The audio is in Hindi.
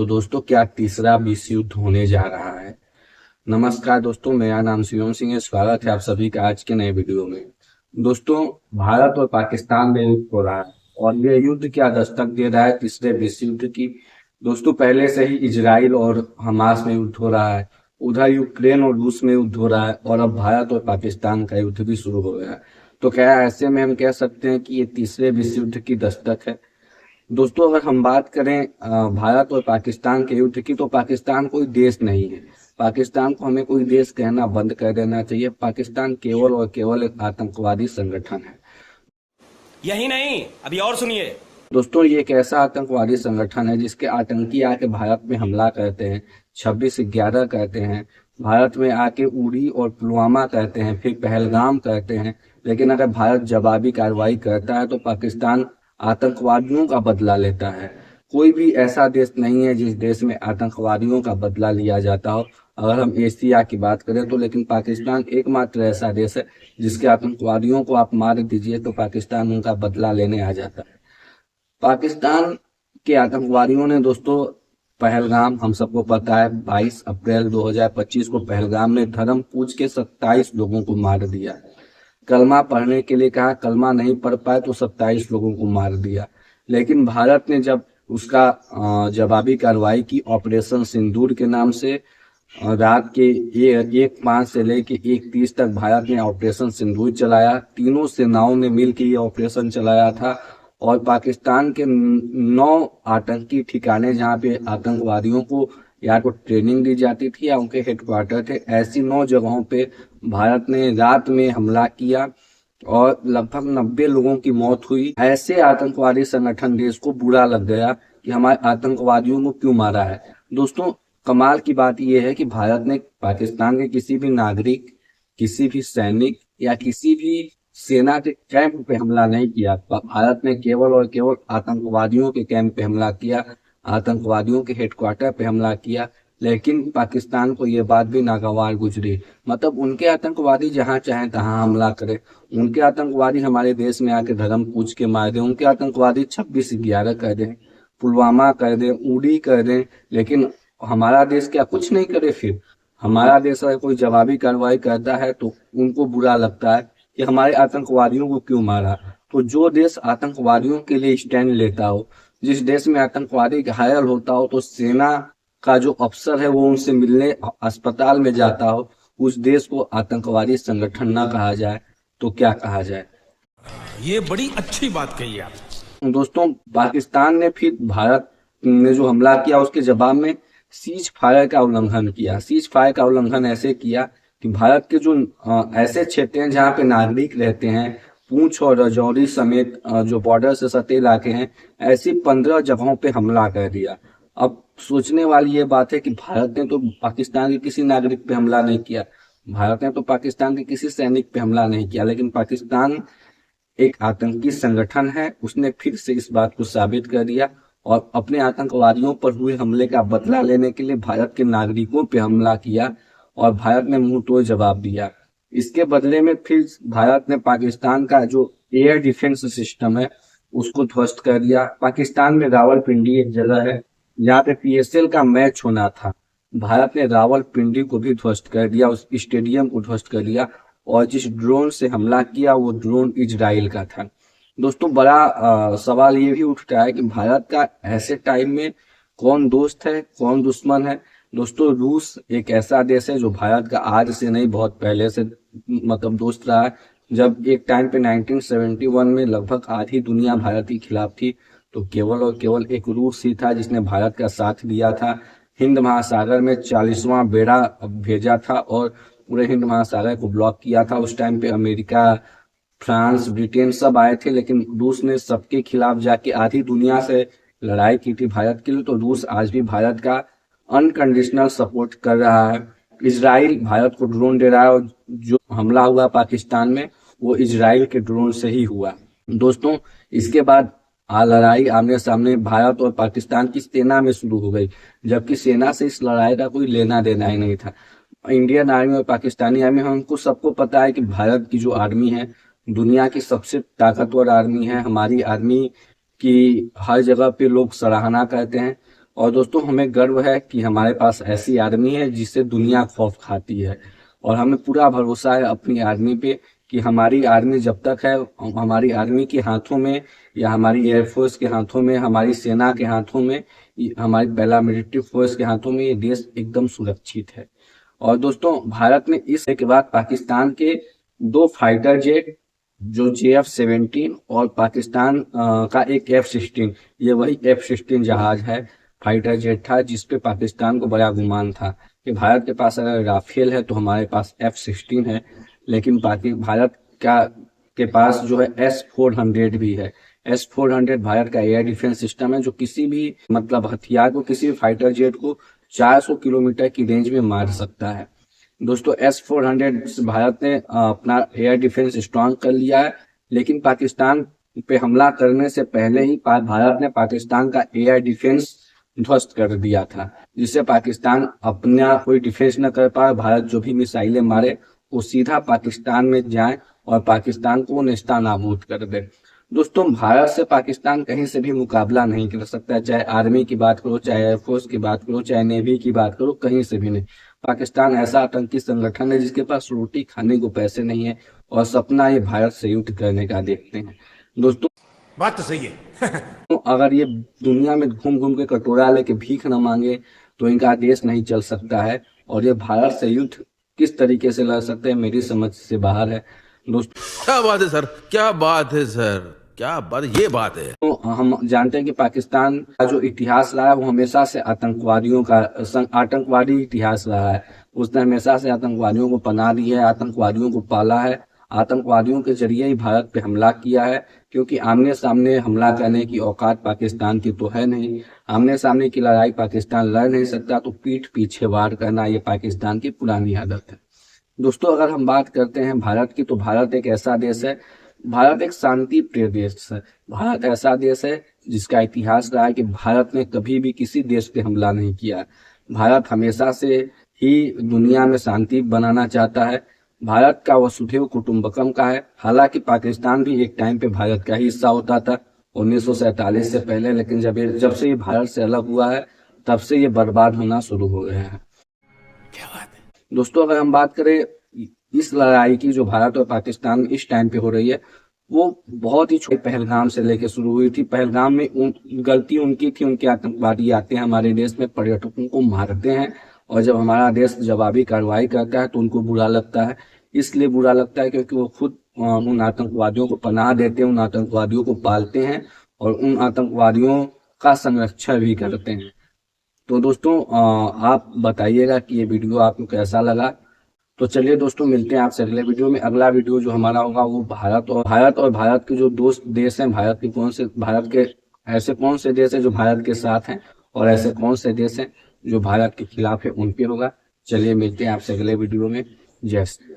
तो दोस्तों क्या तीसरा विश्व युद्ध होने जा रहा है। नमस्कार दोस्तों, मेरा नाम शिवम सिंह है। स्वागत है आप सभी का आज के नए वीडियो में। दोस्तों, भारत और पाकिस्तान में युद्ध हो रहा है और ये युद्ध क्या दस्तक दे रहा है तीसरे विश्व युद्ध की। दोस्तों, पहले से ही इजराइल और हमास में युद्ध हो रहा है, उधर यूक्रेन और रूस में युद्ध हो रहा है और अब भारत और पाकिस्तान का युद्ध भी शुरू हो गया है। तो क्या ऐसे में हम कह सकते हैं कि ये तीसरे विश्व युद्ध की दस्तक है। दोस्तों, अगर हम बात करें भारत और पाकिस्तान के युद्ध की, तो पाकिस्तान कोई देश नहीं है। पाकिस्तान को हमें कोई देश कहना बंद कर देना चाहिए। पाकिस्तान केवल और केवल एक आतंकवादी संगठन है। यही नहीं, अभी और सुनिए। दोस्तों, ये एक ऐसा आतंकवादी संगठन है जिसके आतंकी आके भारत में हमला करते हैं, 26/11 कहते हैं, भारत में आके उरी और पुलवामा कहते हैं, फिर पहलगाम कहते हैं। लेकिन अगर भारत जवाबी कार्रवाई करता है तो पाकिस्तान आतंकवादियों का बदला लेता है। कोई भी ऐसा देश नहीं है जिस देश में आतंकवादियों का बदला लिया जाता हो। अगर हम एशिया की बात करें तो लेकिन पाकिस्तान एकमात्र ऐसा देश है जिसके आतंकवादियों को आप मार दीजिए तो पाकिस्तान उनका बदला लेने आ जाता है। पाकिस्तान के आतंकवादियों ने दोस्तों पहलगाम, हम सबको पता है, 22 अप्रैल 2025 को पहलगाम में धर्म पूछ के 27 लोगों को मार दिया। कलमा पढ़ने के लिए कहा, कलमा नहीं पढ़ पाए तो 27 लोगों को मार दिया। लेकिन भारत ने जब उसका जवाबी कार्रवाई की ऑपरेशन सिंदूर के नाम से, रात के 1:05 से लेके 1:30 तक भारत ने ऑपरेशन सिंदूर चलाया। तीनों सेनाओं ने मिलकर ये ऑपरेशन चलाया था और पाकिस्तान के 9 आतंकी ठिकाने जहाँ पे आतंकवादियों को या तो ट्रेनिंग दी जाती थी या उनके हेडक्वार्टर थे, ऐसी 9 जगहों पे भारत ने रात में हमला किया और लगभग 90 लोगों की मौत हुई। ऐसे आतंकवादी संगठन देश को बुरा लग गया कि हमारे आतंकवादियों को क्यों मारा है। दोस्तों, कमाल की बात यह है कि भारत ने पाकिस्तान के किसी भी नागरिक, किसी भी सैनिक या किसी भी सेना के कैंप पे हमला नहीं किया। भारत ने केवल और केवल आतंकवादियों के कैंप पे हमला किया, आतंकवादियों के हेडक्वार्टर पे हमला किया। लेकिन पाकिस्तान को ये बात भी नागवार गुजरी, मतलब उनके आतंकवादी जहां चाहे तहां हमला करें, उनके आतंकवादी हमारे देश में आके धर्म पूछ के मार दें, उनके आतंकवादी 26/11 कर दें, पुलवामा कर दें, उड़ी कर दें, लेकिन हमारा देश क्या कुछ नहीं करे। फिर हमारा देश अगर कोई जवाबी कार्रवाई करता है तो उनको बुरा लगता है कि हमारे आतंकवादियों को क्यों मारा। तो जो देश आतंकवादियों के लिए स्टैंड लेता हो, जिस देश में आतंकवादी घायल होता हो, तो सेना का जो अफसर है वो उनसे मिलने अस्पताल में जाता हो, उस देश को आतंकवादी संगठन ना कहा जाए तो क्या कहा जाए। ये बड़ी अच्छी बात कही आप। दोस्तों, पाकिस्तान ने फिर भारत ने जो हमला किया उसके जवाब में सीज फायर का उल्लंघन किया। सीज फायर का उल्लंघन ऐसे किया कि भारत के जो ऐसे क्षेत्र हैं जहाँ पे नागरिक रहते हैं, पूंछ और राजौरी समेत जो बॉर्डर से सटे इलाके हैं, ऐसी 15 जगहों पे हमला कर दिया। अब सोचने वाली ये बात है कि भारत ने तो पाकिस्तान के किसी नागरिक पे हमला नहीं किया, भारत ने तो पाकिस्तान के किसी सैनिक पे हमला नहीं किया, लेकिन पाकिस्तान एक आतंकी संगठन है। उसने फिर से इस बात को साबित कर दिया और अपने आतंकवादियों पर हुए हमले का बदला लेने के लिए भारत के नागरिकों पे हमला किया और भारत ने मुंह तोड़ जवाब दिया। इसके बदले में फिर भारत ने पाकिस्तान का जो एयर डिफेंस सिस्टम है उसको ध्वस्त कर दिया। पाकिस्तान में रावलपिंडी एक जगह है जहाँ पे पीएसएल का मैच होना था, भारत ने रावलपिंडी को भी ध्वस्त कर दिया, उस स्टेडियम को ध्वस्त कर दिया और जिस ड्रोन से हमला किया वो ड्रोन इजराइल का था। दोस्तों, बड़ा सवाल ये भी उठता है कि भारत का ऐसे टाइम में कौन दोस्त है कौन दुश्मन है। दोस्तों, रूस एक ऐसा देश है जो भारत का आज से नहीं बहुत पहले से मतलब दोस्त रहा है। जब एक टाइम पे 1971 में लगभग आधी दुनिया भारत के खिलाफ थी तो केवल और केवल एक रूस ही था जिसने भारत का साथ दिया था। हिंद महासागर में 40वां बेड़ा भेजा था और पूरे हिंद महासागर को ब्लॉक किया था। उस टाइम पे अमेरिका, फ्रांस, ब्रिटेन सब आए थे, लेकिन रूस ने सबके खिलाफ जाके आधी दुनिया से लड़ाई की थी भारत के लिए। तो रूस आज भी भारत का अनकंडीशनल सपोर्ट कर रहा है। इजराइल भारत को ड्रोन दे रहा है और जो हमला हुआ पाकिस्तान में वो इजराइल के ड्रोन से ही हुआ। दोस्तों, इसके बाद लड़ाई आमने सामने भारत और पाकिस्तान की सेना में शुरू हो गई, जबकि सेना से इस लड़ाई का कोई लेना देना ही नहीं था। इंडियन आर्मी और पाकिस्तानी आर्मी, हमको सबको पता है कि भारत की जो आर्मी है दुनिया की सबसे ताकतवर आर्मी है। हमारी आर्मी की हर जगह पे लोग सराहना करते हैं। और दोस्तों हमें गर्व है कि हमारे पास ऐसी आर्मी है जिससे दुनिया खौफ खाती है, और हमें पूरा भरोसा है अपनी आर्मी पे कि हमारी आर्मी जब तक है, हमारी आर्मी के हाथों में या हमारी एयरफोर्स के हाथों में, हमारी सेना के हाथों में, हमारी पैरामिलिट्री फोर्स के हाथों में ये देश एकदम सुरक्षित है। और दोस्तों भारत ने इस के बाद पाकिस्तान के 2 फाइटर जेट जो JF-17 और पाकिस्तान का एक F-16, ये वही F-16 जहाज है, फाइटर जेट था, जिसपे पाकिस्तान को बड़ा गुमान था कि भारत के पास अगर राफेल है तो हमारे पास F-16 है, लेकिन भारत के पास जो है S-400 भी है। S-400 भारत का एयर डिफेंस सिस्टम है जो किसी भी मतलब हथियार को, किसी भी फाइटर जेट को 400 किलोमीटर की रेंज में मार सकता है। दोस्तों S-400 से भारत ने अपना एयर डिफेंस स्ट्रांग कर लिया है, लेकिन पाकिस्तान पे हमला करने से पहले ही भारत ने पाकिस्तान का एयर डिफेंस ध्वस्त कर दिया था, जिससे पाकिस्तान अपना कोई डिफेंस न कर पाए। भारत जो भी मिसाइलें मारे वो सीधा पाकिस्तान में जाए और पाकिस्तान को नेस्तनाबूद कर दे। दोस्तों भारत से पाकिस्तान कहीं से भी मुकाबला नहीं कर सकता, चाहे आर्मी की बात करो, चाहे एयरफोर्स की बात करो, चाहे नेवी की बात करो, कहीं से भी नहीं। पाकिस्तान ऐसा आतंकी संगठन है जिसके पास रोटी खाने को पैसे नहीं है और सपना ये भारत से युद्ध करने का देखते हैं। दोस्तों बात तो सही है। अगर ये दुनिया में घूम घूम के कटोरा लेके भीख न मांगे तो इनका देश नहीं चल सकता है, और ये भारत से युद्ध किस तरीके से लड़ सकते हैं मेरी समझ से बाहर है। दोस्तों क्या बात है सर, क्या बात है सर, क्या बात, ये बात है। तो हम जानते हैं कि पाकिस्तान का जो इतिहास रहा है वो हमेशा से आतंकवादी इतिहास रहा है। उसने हमेशा से आतंकवादियों को पनाह दी है, आतंकवादियों को पाला है, आतंकवादियों के जरिए ही भारत पे हमला किया है, क्योंकि आमने सामने हमला करने की औकात पाकिस्तान की तो है नहीं। आमने सामने की लड़ाई पाकिस्तान लड़ नहीं सकता, तो पीठ पीछे वार करना ये पाकिस्तान की पुरानी आदत है। दोस्तों अगर हम बात करते हैं भारत की, तो भारत एक ऐसा देश है, भारत एक शांति प्रिय देश है। भारत ऐसा देश है जिसका इतिहास रहा है कि भारत ने कभी भी किसी देश पे हमला नहीं किया। भारत हमेशा से ही दुनिया में शांति बनाना चाहता है। भारत का वसुधैव कुटुंबकम का है। हालांकि पाकिस्तान भी एक टाइम पे भारत का ही हिस्सा होता था 1947 से पहले, लेकिन जब से ये भारत से अलग हुआ है तब से ये बर्बाद होना शुरू हो गया है। क्या बात है दोस्तों अगर हम बात करें इस लड़ाई की जो भारत और पाकिस्तान इस टाइम पे हो रही है, वो बहुत ही छोटी पहलगाम से लेके शुरू हुई थी। पहलगाम में गलती उनकी थी, उनके आतंकवादी आते हैं हमारे देश में, पर्यटकों को मारते हैं, और जब हमारा देश जवाबी कार्रवाई करता है तो उनको बुरा लगता है। इसलिए बुरा लगता है क्योंकि वो खुद उन आतंकवादियों को पनाह देते हैं, उन आतंकवादियों को पालते हैं और उन आतंकवादियों का संरक्षण भी करते हैं। तो दोस्तों आप बताइएगा कि ये वीडियो आपको कैसा लगा। तो चलिए दोस्तों मिलते हैं आपसे अगले वीडियो में। अगला वीडियो जो हमारा होगा वो भारत के जो दोस्त देश हैं, भारत के ऐसे कौन से देश हैं जो भारत के साथ हैं, और ऐसे कौन से देश हैं जो भारत के खिलाफ है, उन पे होगा। चलिए मिलते हैं आपसे अगले वीडियो में। जय श्री राम।